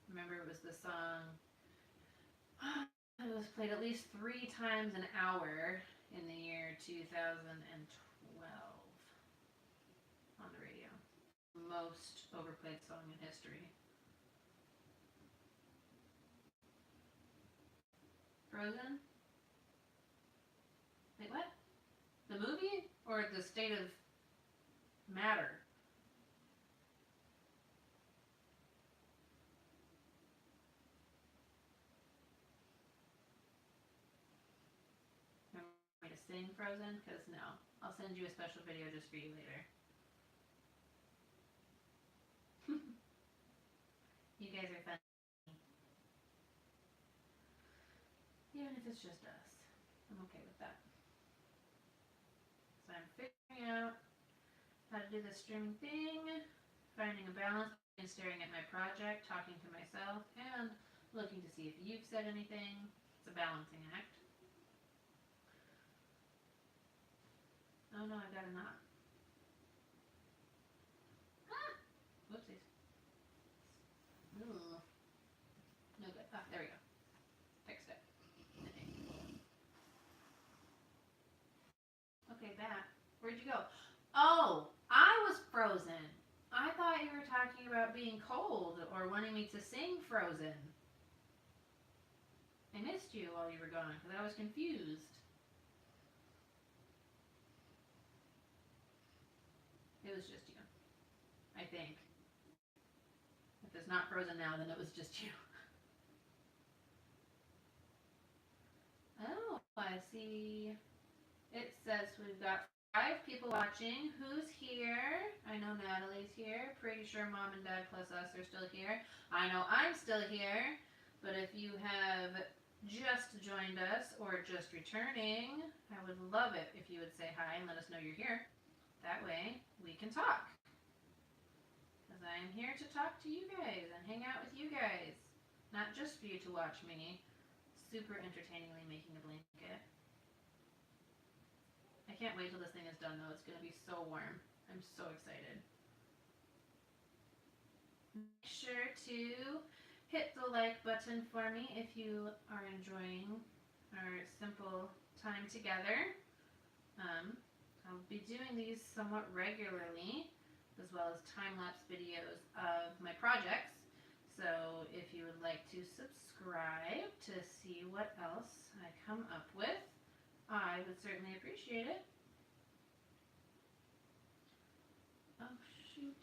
Remember, it was the song. It was played at least 3 times an hour in the year 2012 on the radio. Most overplayed song in history. Frozen? Wait, what? The movie or the state of matter? Want me to sing Frozen? Because no. I'll send you a special video just for you later. You guys are funny. Even if it's just us. I'm okay with that. So I'm figuring out how to do this streaming thing, finding a balance between staring at my project, talking to myself, and looking to see if you've said anything. It's a balancing act. Oh no, I got a knot. Ah! Whoopsies. Ooh. No good. Ah, there we go. Fixed it. Okay, back. Where'd you go? Oh, I was frozen. I thought you were talking about being cold or wanting me to sing Frozen. I missed you while you were gone because I was confused. It was just you. I think. If it's not Frozen now, then it was just you. Oh, I see. It says we've got 5 people watching. Who's here? I know Natalie's here. Pretty sure Mom and Dad plus us are still here. I know I'm still here. But if you have just joined us or just returning, I would love it if you would say hi and let us know you're here. That way we can talk. Because I'm here to talk to you guys and hang out with you guys. Not just for you to watch me super entertainingly making a blanket. I can't wait till this thing is done though. It's going to be so warm. I'm so excited. Make sure to hit the like button for me if you are enjoying our simple time together. I'll be doing these somewhat regularly, as well as time-lapse videos of my projects. So if you would like to subscribe to see what else I come up with, I would certainly appreciate it. Oh shoot.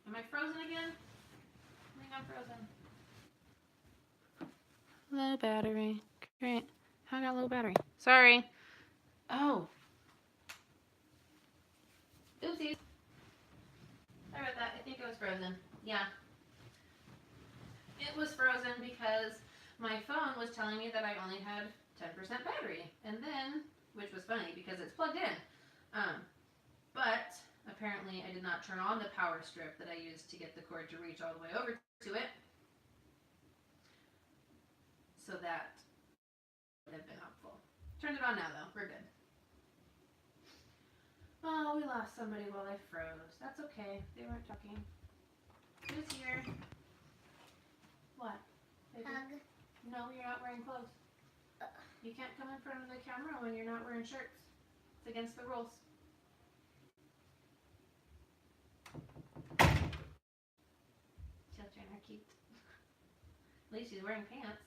Am I frozen again? I think I'm frozen. Low battery. Great. I got low battery. Sorry. Oh. Oopsies. Sorry about that. I think it was frozen. Yeah. It was frozen because my phone was telling me that I only had 10% battery. And then, which was funny because it's plugged in. But apparently I did not turn on the power strip that I used to get the cord to reach all the way over to it. So that would have been helpful. Turned it on now though. We're good. Oh, we lost somebody while I froze. That's okay. They weren't talking. Who's here? What? Baby? Hug. No, you're not wearing clothes. You can't come in front of the camera when you're not wearing shirts. It's against the rules. Children are cute. At least she's wearing pants.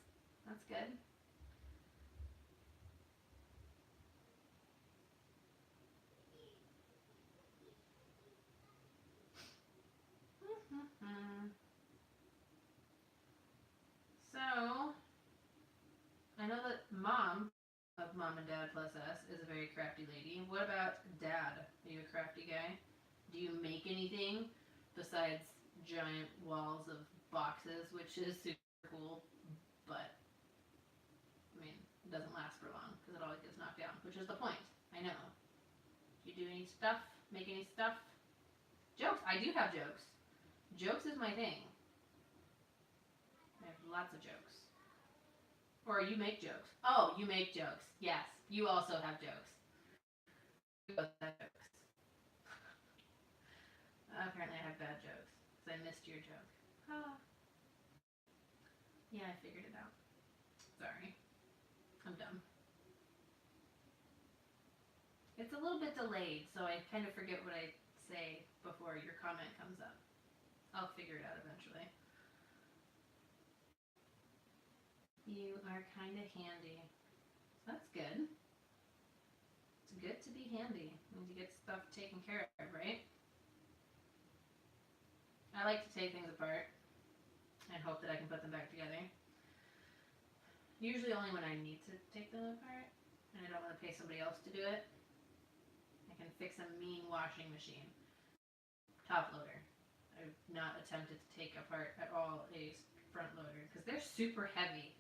That's good. mom and dad plus us is a very crafty lady. What about dad? Are you a crafty guy? Do you make anything besides giant walls of boxes, which is super cool, but I mean, it doesn't last for long because it always gets knocked down, which is the point. I know. Do you do any stuff? Make any stuff? Jokes. I do have jokes. Jokes is my thing. I have lots of jokes. Or you make jokes. Oh, you make jokes. Yes, you also have jokes. You both have jokes. Apparently I have bad jokes because I missed your joke. Ah. Yeah, I figured it out. Sorry. I'm dumb. It's a little bit delayed, so I kind of forget what I say before your comment comes up. I'll figure it out eventually. You are kind of handy. That's good. It's good to be handy. Means you get stuff taken care of, right? I like to take things apart and hope that I can put them back together. Usually only when I need to take them apart and I don't want to pay somebody else to do it. I can fix a mean washing machine. Top loader. I've not attempted to take apart at all a front loader because they're super heavy.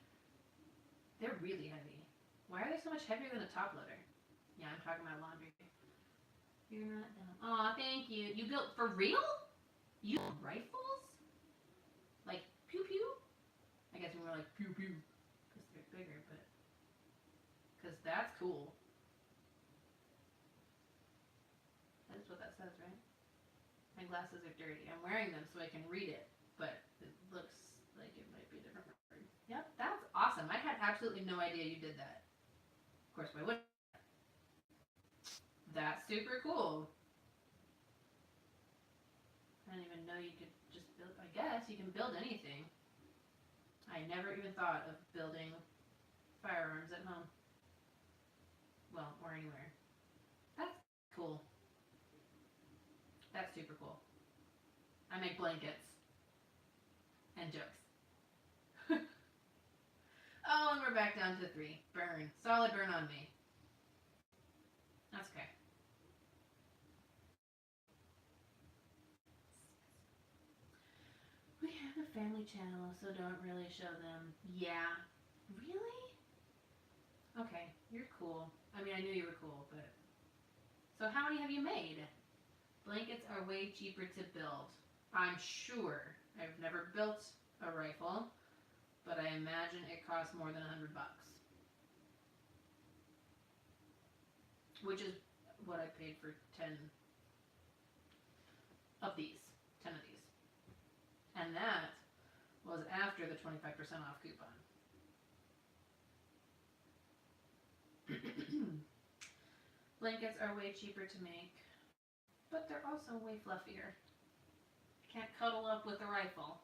They're really heavy. Why are they so much heavier than a top loader? Yeah, I'm talking about laundry. You're not dumb. Aw, thank you. You built for real? You built rifles? Like pew pew? I guess we were like pew pew because they're bigger, but because that's cool. That's what that says, right? My glasses are dirty. I'm wearing them so I can read it, but it looks like it might be a different word. Yep, that's awesome. I had absolutely no idea you did that. Of course, why would? That's super cool. I didn't even know you could just build. I guess you can build anything. I never even thought of building firearms at home. Well, or anywhere. That's cool. That's super cool. I make blankets and jokes. Oh, and we're back down to 3. Burn. Solid burn on me. That's okay. We have a family channel, so don't really show them. Yeah. Really? Okay, you're cool. I mean, I knew you were cool, but... So how many have you made? Blankets are way cheaper to build. I'm sure. I've never built a rifle, but I imagine it costs more than $100. Which is what I paid for 10 of these. 10 of these. And that was after the 25% off coupon. Blankets are way cheaper to make, but they're also way fluffier. Can't cuddle up with a rifle.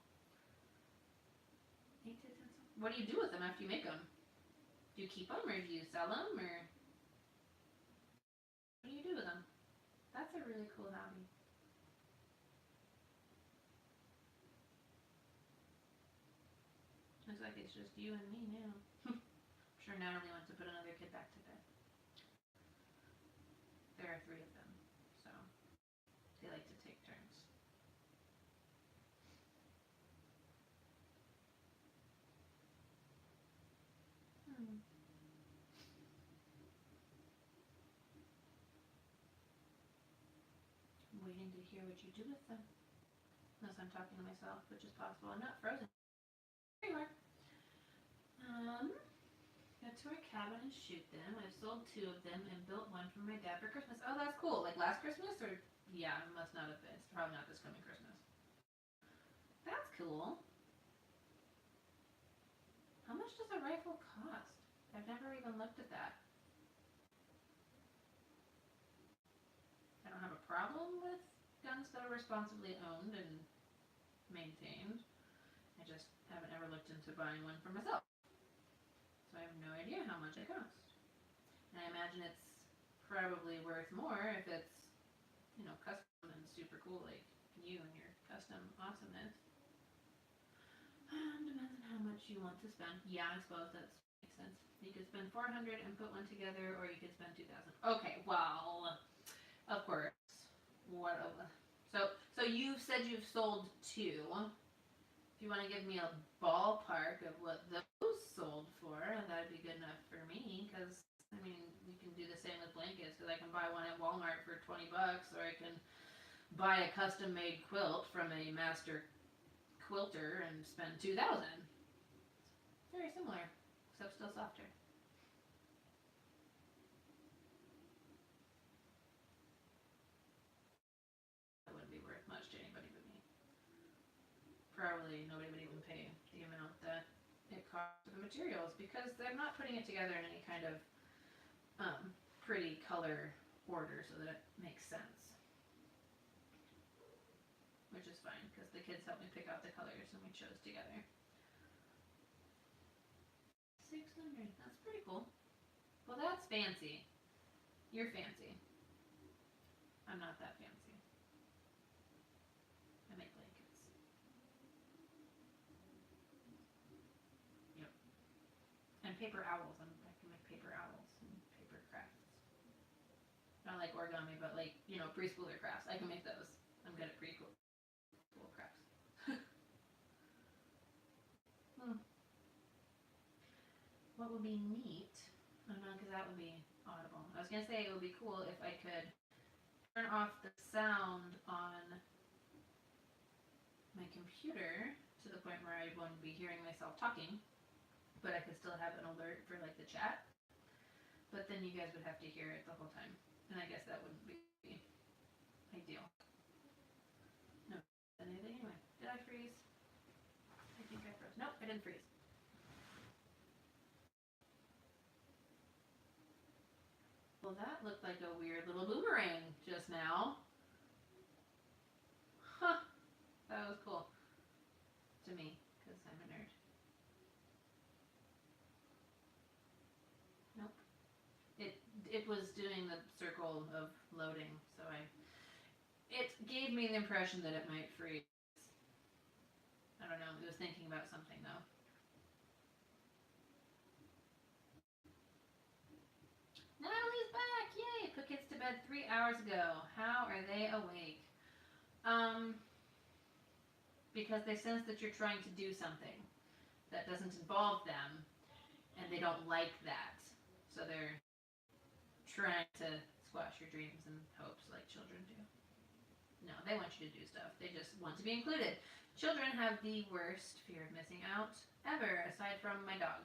What do you do with them after you make them? Do you keep them, or do you sell them, or what do you do with them? That's a really cool hobby. Looks like it's just you and me now. I'm sure Natalie wants to put another kid back to bed. There are 3 of them, so they like to take turns. I'm waiting to hear what you do with them. Unless I'm talking to myself, which is possible. I'm not frozen. There you are. Go to our cabin and shoot them. I've sold 2 of them and built one for my dad for Christmas. Oh, that's cool. Like last Christmas, or yeah, it must not have been. It's probably not this coming Christmas. That's cool. How much does a rifle cost? I've never even looked at that. I don't have a problem with guns that are responsibly owned and maintained. I just haven't ever looked into buying one for myself. So I have no idea how much it costs. And I imagine it's probably worth more if it's, you know, custom and super cool like you and your custom awesomeness. Depends on how much you want to spend. Yeah, I suppose that's makes sense. You could spend 400 and put one together, or you could spend 2,000. Okay, well, of course. What? So you said you've sold 2. If you want to give me a ballpark of what those sold for, that'd be good enough for me. Because I mean, we can do the same with blankets. Because I can buy one at Walmart for $20, or I can buy a custom-made quilt from a master quilter and spend 2,000. Very similar, except still softer. That wouldn't be worth much to anybody but me. Probably nobody would even pay the amount that it costs for the materials, because I'm not putting it together in any kind of pretty color order so that it makes sense. Which is fine, because the kids helped me pick out the colors and we chose together. 600, that's pretty cool. Well, that's fancy. You're fancy. I'm not that fancy. I make blankets. Yep. And paper owls. I can make paper owls and paper crafts. Not like origami, but like, preschooler crafts. I can make those. I'm good at preschool crafts. What would be neat? I don't know, because that would be audible. I was going to say it would be cool if I could turn off the sound on my computer to the point where I wouldn't be hearing myself talking, but I could still have an alert for like the chat. But then you guys would have to hear it the whole time, and I guess that wouldn't be ideal. No, anything anyway. Did I freeze? I think I froze. Nope, I didn't freeze. Well, that looked like a weird little boomerang just now. Huh. That was cool. To me, because I'm a nerd. Nope. It was doing the circle of loading, so it gave me the impression that it might freeze. I don't know. It was thinking about something, though. Natalie's back! Yay! Put kids to bed 3 hours ago. How are they awake? Because they sense that you're trying to do something that doesn't involve them, and they don't like that. So they're trying to squash your dreams and hopes like children do. No, they want you to do stuff. They just want to be included. Children have the worst fear of missing out ever, aside from my dog.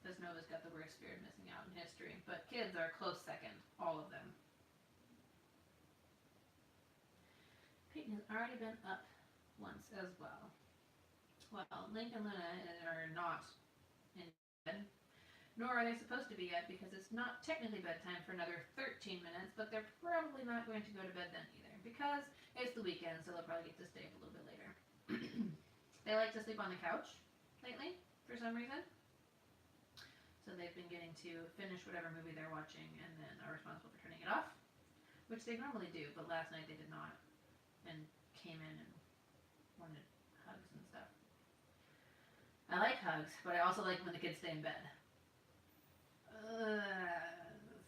Because Nova's got the worst fear of missing out in history. But kids are close second, all of them. Peyton has already been up once as well. Well, Link and Luna are not in bed, nor are they supposed to be yet, because it's not technically bedtime for another 13 minutes, but they're probably not going to go to bed then either, because it's the weekend, so they'll probably get to stay up a little bit later. They like to sleep on the couch lately, for some reason. So they've been getting to finish whatever movie they're watching and then are responsible for turning it off, which they normally do, but last night they did not, and came in and wanted hugs and stuff. I like hugs, but I also like when the kids stay in bed.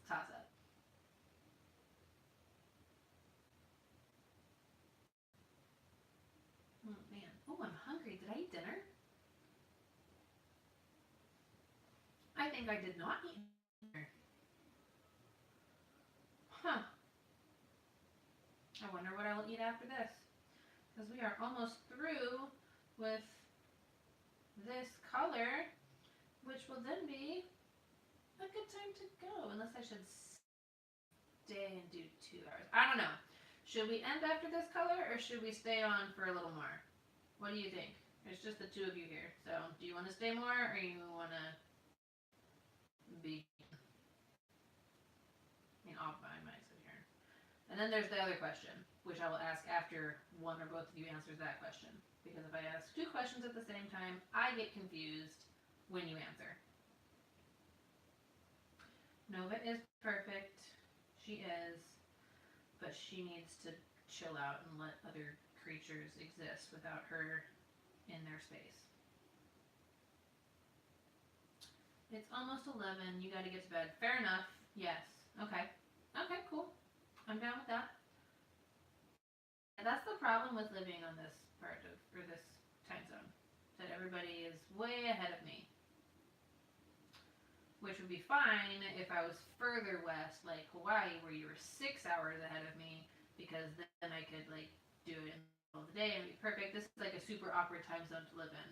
Toss up. Oh man. Oh, I'm hungry. Did I eat dinner? I think I did not eat dinner. Huh. I wonder what I will eat after this. Because we are almost through with this color, which will then be a good time to go. Unless I should stay and do 2 hours. I don't know. Should we end after this color, or should we stay on for a little more? What do you think? There's just the 2 of you here. So, do you want to stay more, or you want to be... I might sit here. And then there's the other question, which I will ask after one or both of you answers that question. Because if I ask 2 questions at the same time, I get confused when you answer. Nova is perfect. She is. But she needs to chill out and let other creatures exist without her in their space. It's almost 11. You got to get to bed. Fair enough. Yes. Okay. Okay, cool. I'm down with that. That's the problem with living on this part of, or this time zone. That everybody is way ahead of me. Which would be fine if I was further west, like Hawaii, where you were 6 hours ahead of me, because then I could like do it in the middle of the day and be perfect. This is like a super awkward time zone to live in.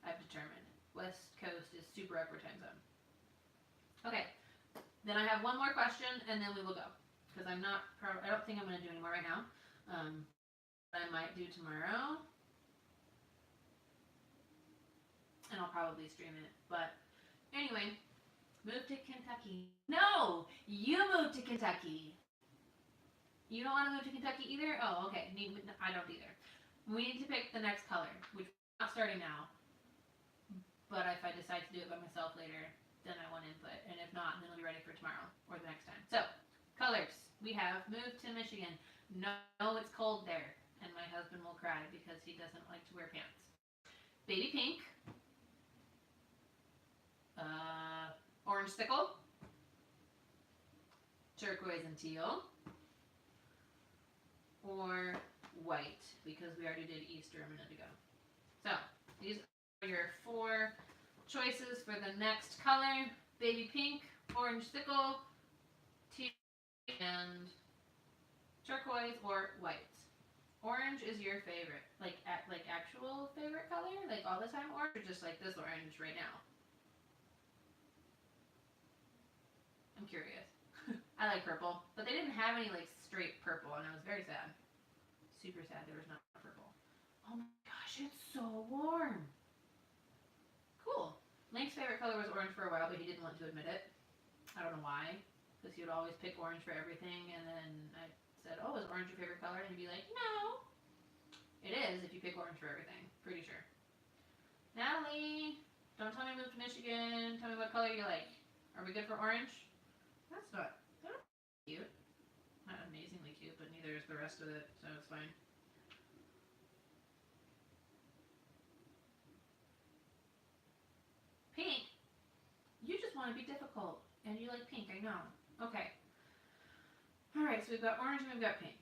I've determined. West Coast is super awkward time zone. Okay, then I have one more question and then we will go. Because I don't think I'm going to do any more right now. I might do tomorrow. And I'll probably stream it. But anyway, move to Kentucky. No! You moved to Kentucky. You don't want to move to Kentucky either? Oh, okay. I don't either. We need to pick the next color, which we're not starting now. But if I decide to do it by myself later, then I want input. And if not, then it'll be ready for tomorrow or the next time. So, colors. We have moved to Michigan. No, it's cold there. And my husband will cry because he doesn't like to wear pants. Baby pink. Orange sickle. Turquoise and teal. Or white, because we already did Easter a minute ago. So, these are your 4 choices for the next color. Baby pink, orange sickle, teal, and turquoise or white. Orange is your favorite, like actual favorite color, like all the time orange, or just like this orange right now? I'm curious. I like purple, but they didn't have any like straight purple, and I was very sad. Super sad there was not purple. Oh my gosh, it's so warm. Cool. Link's favorite color was orange for a while, but he didn't want to admit it. I don't know why, because he would always pick orange for everything, and then I said, oh, is orange your favorite color? And he'd be like, no. It is if you pick orange for everything, pretty sure. Natalie, don't tell me to move to Michigan. Tell me what color you like. Are we good for orange? That's not cute. Not amazingly cute, but neither is the rest of it, so it's fine. Pink? You just want to be difficult, and you like pink, I know. Okay. Alright, so we've got orange and we've got pink.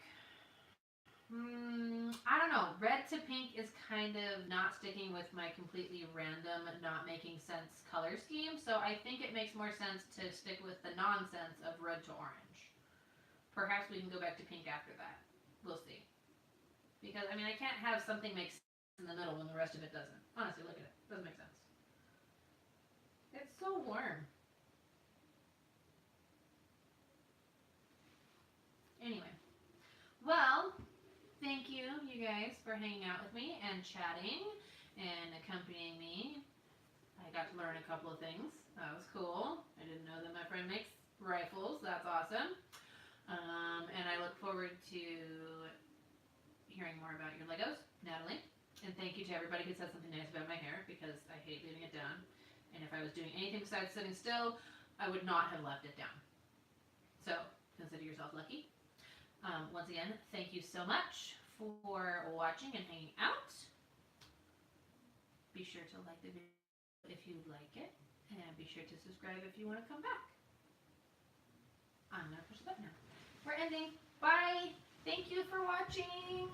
I don't know. Red to pink is kind of not sticking with my completely random, not making sense color scheme, so I think it makes more sense to stick with the nonsense of red to orange. Perhaps we can go back to pink after that. We'll see. Because, I mean, I can't have something make sense in the middle when the rest of it doesn't. Honestly, look at it. It doesn't make sense. It's so warm. Anyway. Well, thank you, you guys, for hanging out with me and chatting and accompanying me. I got to learn a couple of things. That was cool. I didn't know that my friend makes rifles. That's awesome. And I look forward to hearing more about your Legos, Natalie. And thank you to everybody who said something nice about my hair, because I hate leaving it down. And if I was doing anything besides sitting still, I would not have left it down. So, consider yourself lucky. Once again, thank you so much for watching and hanging out. Be sure to like the video if you like it, and be sure to subscribe if you want to come back. I'm going to push the button now. We're ending. Bye. Thank you for watching.